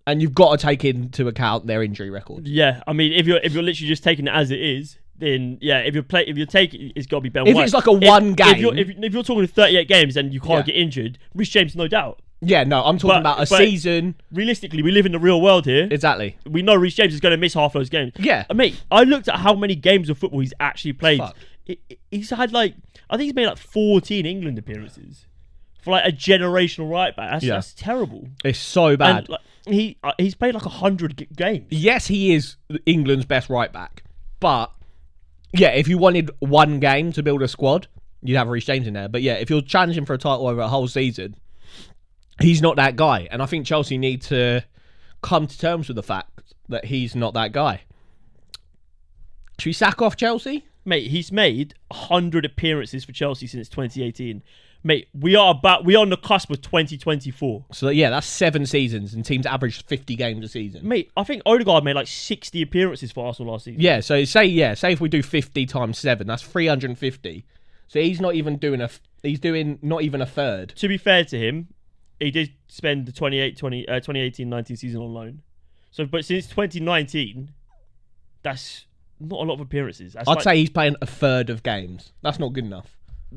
And you've got to take into account their injury record. Yeah, I mean, if you're literally just taking it as it is, then yeah, if you're taking, it's got to be Ben White. If it's like a one game, if you're talking 38 games and you can't get injured, Reece James, no doubt. Yeah, no, I'm talking about a season. Realistically, we live in the real world here. Exactly. We know Reece James is going to miss half those games. Yeah. Mate, I looked at how many games of football he's actually played. He's had I think he's made 14 England appearances for a generational right back. That's terrible. It's so bad. And, he's played 100 games. Yes, he is England's best right back. But, yeah, if you wanted one game to build a squad, you'd have Reece James in there. But, yeah, if you're challenging for a title over a whole season... He's not that guy. And I think Chelsea need to come to terms with the fact that he's not that guy. Should we sack off Chelsea? Mate, he's made 100 appearances for Chelsea since 2018. Mate, we are on the cusp of 2024. So, yeah, that's 7 seasons and teams average 50 games a season. Mate, I think Odegaard made 60 appearances for Arsenal last season. Yeah, so say if we do 50 times 7, that's 350. So he's not even doing not even a third. To be fair to him, he did spend the 2018-19 season on loan. But since 2019, that's not a lot of appearances. I'd say he's playing a third of games. That's not good enough.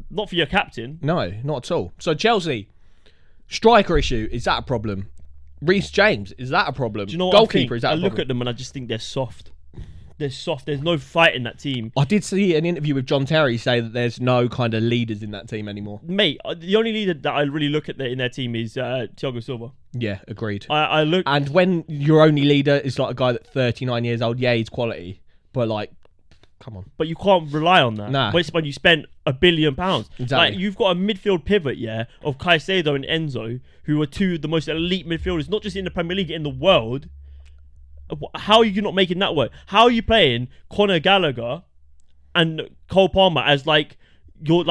Not for your captain. No, not at all. So Chelsea, striker issue, is that a problem? Reece James, is that a problem? Do you know what Goalkeeper, is that a problem? I look at them and I just think they're soft. They're soft. There's no fight in that team. I did see an interview with John Terry say that there's no kind of leaders in that team anymore. Mate, the only leader that I really look at in their team is Thiago Silva. Yeah, agreed. I look, and when your only leader is a guy that's 39 years old, yeah, he's quality, but come on. But you can't rely on that. Nah. When you spent £1 billion. Exactly. You've got a midfield pivot, of Caicedo and Enzo, who are two of the most elite midfielders, not just in the Premier League, in the world. How are you not making that work? How are you playing Conor Gallagher and Cole Palmer as you're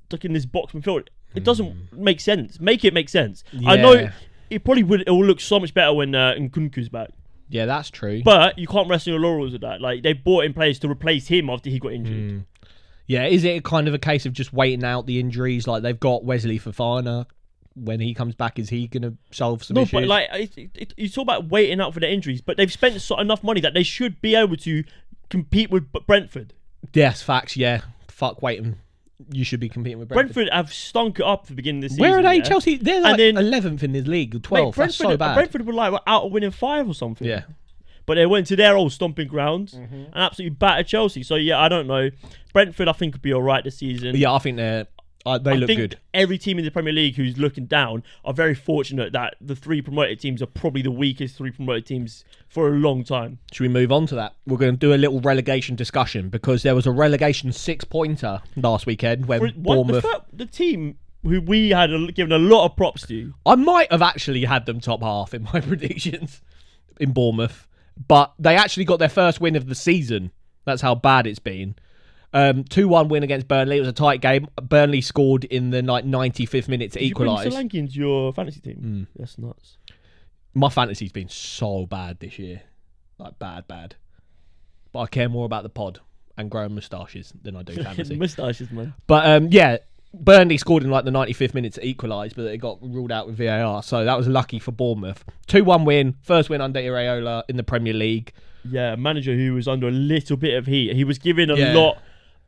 stuck in this box midfield? It doesn't make sense. Make it make sense. Yeah. I know it probably would. It will look so much better when Nkunku's back. Yeah, that's true. But you can't rest on your laurels with that. They brought in players to replace him after he got injured. Yeah, is it kind of a case of just waiting out the injuries? They've got Wesley Fofana when he comes back, is he going to solve some No, issues? but like you talk about waiting out for the injuries, but they've spent enough money that they should be able to compete with Brentford. Yes, facts. Yeah, fuck waiting. You should be competing with Brentford. Brentford have stunk it up at the beginning of the season. Where are they? Yeah? Chelsea. They're like And then- 11th in this league, 12th. Mate, That's so bad. Brentford were like out of winning 5 or something. Yeah. But they went to their old stomping grounds and absolutely battered Chelsea. So yeah, I don't know. Brentford, I think, could be all right this season. Yeah, I think they look think good. Every team in the Premier League who's looking down are very fortunate that the 3 promoted teams are probably the weakest 3 promoted teams for a long time. Should we move on to that? We're going to do a little relegation discussion because there was a relegation 6-pointer last weekend when Bournemouth. The team who we had given a lot of props to. I might have actually had them top half in my predictions in Bournemouth, but they actually got their first win of the season. That's how bad it's been. 2-1 win against Burnley. It was a tight game. Burnley scored in the 95th minute to equalise. Did you bring Solanke into your fantasy team? That's nuts. My fantasy's been so bad this year. Like, bad. But I care more about the pod and growing moustaches than I do fantasy. Moustaches, man. But, yeah, Burnley scored in like the 95th minute to equalise, but it got ruled out with VAR. So that was lucky for Bournemouth. 2-1 win. First win under Iraola in the Premier League. Yeah, a manager who was under a little bit of heat. He was given a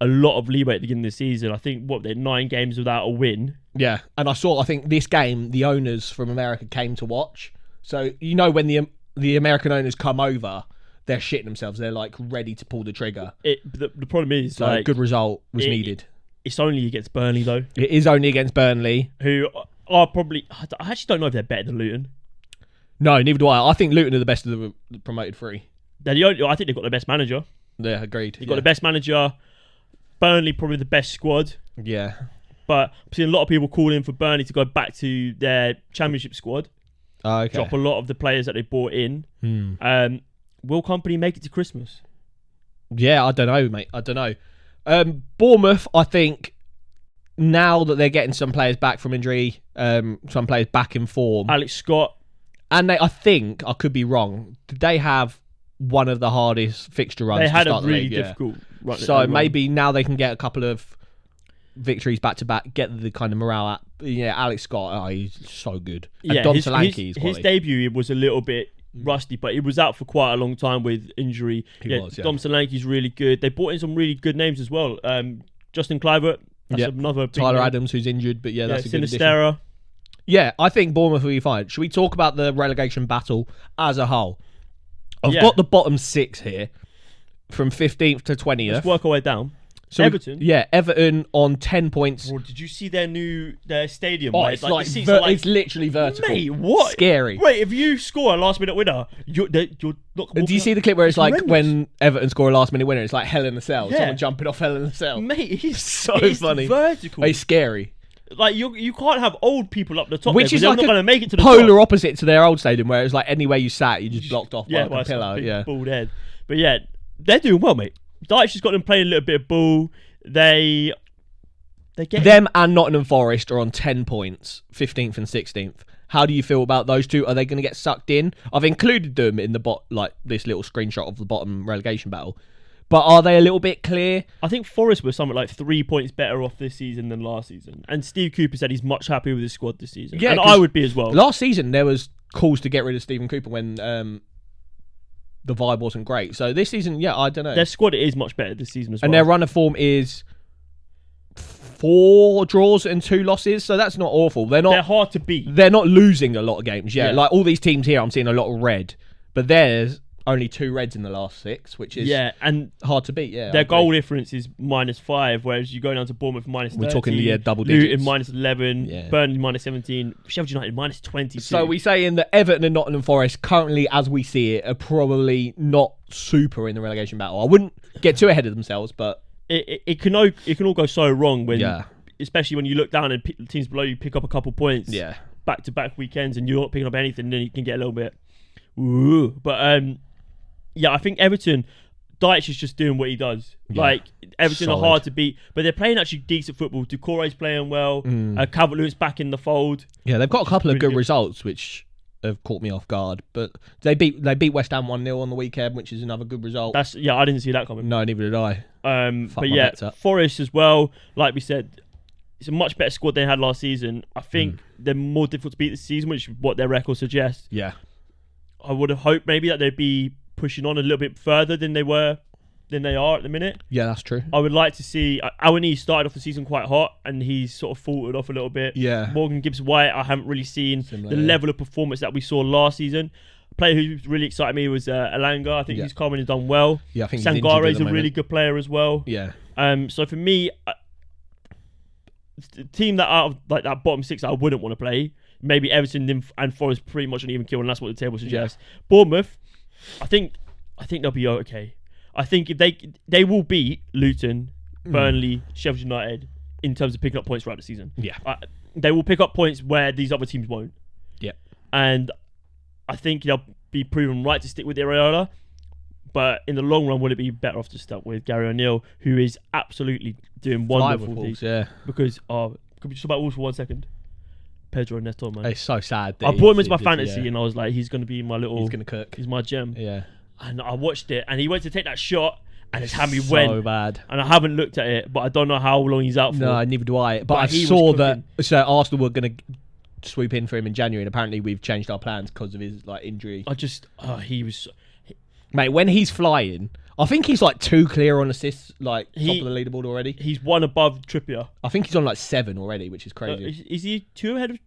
lot of leeway at the beginning of the season. I think, they're 9 games without a win. Yeah, and I think this game, the owners from America came to watch. So, you know, when the American owners come over, they're shitting themselves. They're, like, ready to pull the trigger. The problem is, So, a good result was needed. It's only against Burnley, though. It is only against Burnley. Who are probably... I actually don't know if they're better than Luton. No, neither do I. I think Luton are the best of the promoted 3. I think they've got the best manager. Yeah, agreed. They've got the best manager. Burnley probably the best squad. Yeah. But I've seen a lot of people calling for Burnley to go back to their championship squad. Okay. Drop a lot of the players that they brought in. Will Company make it to Christmas? Yeah, I don't know, mate. I don't know. Bournemouth, I think, now that they're getting some players back from injury, some players back in form. Alex Scott. And I think, I could be wrong, did they have one of the hardest fixture runs They had to start a really the league? difficult run. So maybe now they can get a couple of victories back to back, get the kind of morale up. Yeah, Alex Scott, he's so good. And Dom Solanke is his debut was a little bit rusty, but he was out for quite a long time with injury. Dom Solanke's really good. They brought in some really good names as well. Justin Kluivert, that's another big Tyler name. Adams, who's injured, but that's a good addition. Sinistera. Yeah, I think Bournemouth will be fine. Should we talk about the relegation battle as a whole? I've got the bottom 6 here, from 15th to 20th. Let's work our way down. So Everton. Everton on 10 points. Bro, did you see their stadium? Oh, mate? it's like, the seats are it's literally vertical. Mate, what? Scary. Wait, if you score a last minute winner, you're not. Do you see the clip where it's like horrendous. when Everton score a last minute winner? It's like Hell in a Cell. Yeah. Someone jumping off Hell in a Cell. Mate, it's so funny. Vertical. It's scary. Like you can't have old people up the top, Which there, is they're like not a going to make it to the polar top. opposite to their old stadium, where it's like anywhere you sat, you just blocked off by by a pillar. big Yeah, bald head. But yeah, they're doing well, mate. Dyche has got them playing a little bit of ball. They get them and Nottingham Forest are on 10 points, 15th and 16th. How do you feel about those two? Are they going to get sucked in? I've included them in the this little screenshot of the bottom relegation battle. But are they a little bit clear? I think Forest were something like 3 points better off this season than last season. And Steve Cooper said he's much happier with his squad this season. Yeah, and I would be as well. Last season, there was calls to get rid of Stephen Cooper when the vibe wasn't great. So this season, I don't know. Their squad is much better this season as well. And their run of form is 4 draws and 2 losses. So that's not awful. They're hard to beat. They're not losing a lot of games. Yeah, like all these teams here, I'm seeing a lot of red. But there's only 2 reds in the last 6, which is and hard to beat. Yeah, their goal difference is -5, whereas you go down to Bournemouth -13. We're talking double digits. Luton -11, Burnley -17, Sheffield United -22. So we say in the Everton and Nottingham Forest currently, as we see it, are probably not super in the relegation battle. I wouldn't get too ahead of themselves, but it can all go so wrong when, especially when you look down and teams below you pick up a couple points. Yeah, back to back weekends, and you're not picking up anything, then you can get a little bit. Ooh. But I think Everton, Dyche is just doing what he does. Like, Everton are hard to beat, but they're playing actually decent football. Doucouré's playing well. Calvert-Lewin's back in the fold. Yeah, they've got a couple of good results, which have caught me off guard. But they beat West Ham 1-0 on the weekend, which is another good result. I didn't see that coming. No, neither did I. But Forest as well. Like we said, it's a much better squad they had last season. I think they're more difficult to beat this season, which is what their record suggests. Yeah. I would have hoped maybe that they'd be pushing on a little bit further than they are at the minute. Yeah, that's true. I would like to see Awani started off the season quite hot and he's sort of faltered off a little bit. Yeah. Morgan Gibbs-White, I haven't really seen Similar, the level of performance that we saw last season. A player who really excited me was Alanga. I think he's come in and done well. Yeah, I think he's injured Sangare at is the a really moment. good player as well. Yeah. So for me, the team that out of like that bottom six I wouldn't want to play. Maybe Everton and Forest pretty much an even kill, and that's what the table suggests. Yeah. Bournemouth, I think they'll be okay. I think if they will beat Luton, Burnley, Sheffield United in terms of picking up points throughout the season. Yeah. They will pick up points where these other teams won't. Yeah. And I think they'll be proven right to stick with Iraola. But in the long run, would it be better off to start with Gary O'Neill, who is absolutely doing wonderful things? Yeah. Because, can we just talk about Wolves for 1 second? Pedro Neto, man. It's so sad. I brought him into my fantasy and I was like, he's going to be my little... He's going to cook. He's my gem. Yeah. And I watched it and he went to take that shot and his hammy went. So bad. And I haven't looked at it, but I don't know how long he's out for. No, neither do I. But I saw that so Arsenal were going to swoop in for him in January, and apparently we've changed our plans because of his injury. He was... Mate, when he's flying... I think he's 2 clear on assists, top of the leaderboard already. He's 1 above Trippier. I think he's on 7 already, which is crazy. Is he 2 ahead of...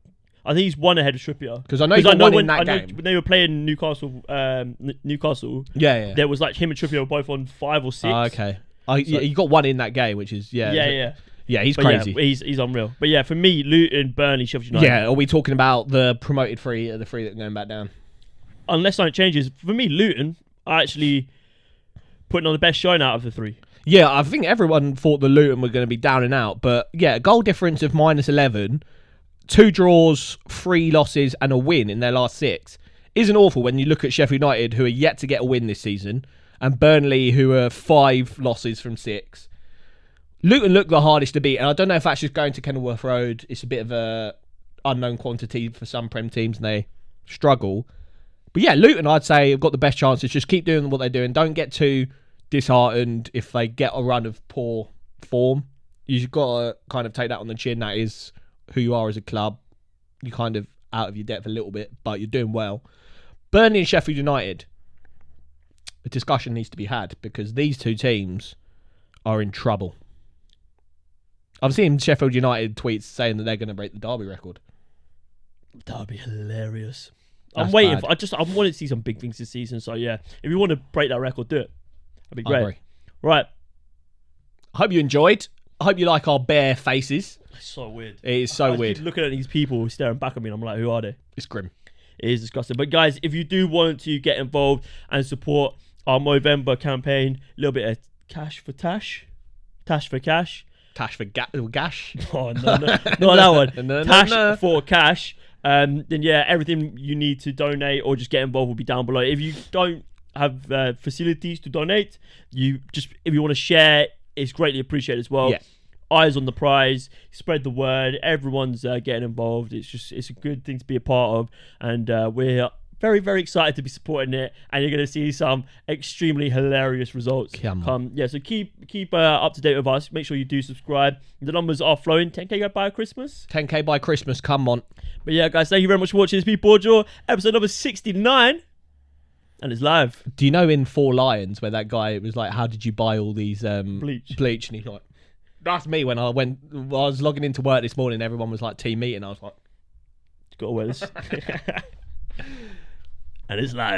I think he's 1 ahead of Trippier. Because I know he got one in that game. When they were playing Newcastle, yeah. there was him and Trippier were both on 5 or 6. Okay. He got 1 in that game, which is, Yeah, he's crazy. Yeah, he's unreal. But yeah, for me, Luton, Burnley, Sheffield United. Yeah, are we talking about the promoted 3 or the 3 that are going back down? Unless something changes. For me, Luton are actually putting on the best shine out of the 3. Yeah, I think everyone thought the Luton were going to be down and out. But yeah, goal difference of -11, 2 draws, 3 losses and a win in their last 6 isn't awful when you look at Sheffield United, who are yet to get a win this season, and Burnley, who are 5 losses from 6. Luton look the hardest to beat, and I don't know if that's just going to Kenilworth Road. It's a bit of a unknown quantity for some Prem teams, and they struggle. But yeah, Luton, I'd say, have got the best chances. Just keep doing what they're doing. Don't get too disheartened if they get a run of poor form. You've got to kind of take that on the chin. That is who you are as a club. You're kind of out of your depth a little bit, but you're doing well. Burnley and Sheffield United, a discussion needs to be had because these 2 teams are in trouble. I've seen Sheffield United tweets saying that they're going to break the Derby record. That would be hilarious. That's I'm waiting. bad. I want to see some big things this season. So yeah, if you want to break that record, do it. That'd be great. I agree. Right. I hope you enjoyed. I hope you like our bare faces. It's so weird. It is so weird. Keep looking at these people staring back at me and I'm like, who are they? It's grim. It is disgusting. But guys, if you do want to get involved and support our Movember campaign, a little bit of cash for tash. Tash for cash. Tash for gash. Oh, no. Not that one. No, Tash for cash. Then yeah, everything you need to donate or just get involved will be down below. If you don't have facilities to donate, if you want to share, it's greatly appreciated as well. Yeah. Eyes on the prize, spread the word. Everyone's getting involved. It's a good thing to be a part of, and we're very, very excited to be supporting it. And you're going to see some extremely hilarious results come. Yeah, so keep up to date with us. Make sure you do subscribe. The numbers are flowing. 10k by Christmas. 10k by Christmas. Come on. But yeah, guys, thank you very much for watching. This has been BoreDraw, episode number 69. And it's live. Do you know in 4 Lions where that guy was like, how did you buy all these bleach? And he's like, that's me. When I was logging into work this morning, everyone was like team meeting. I was like, you got to wear this. And it's live.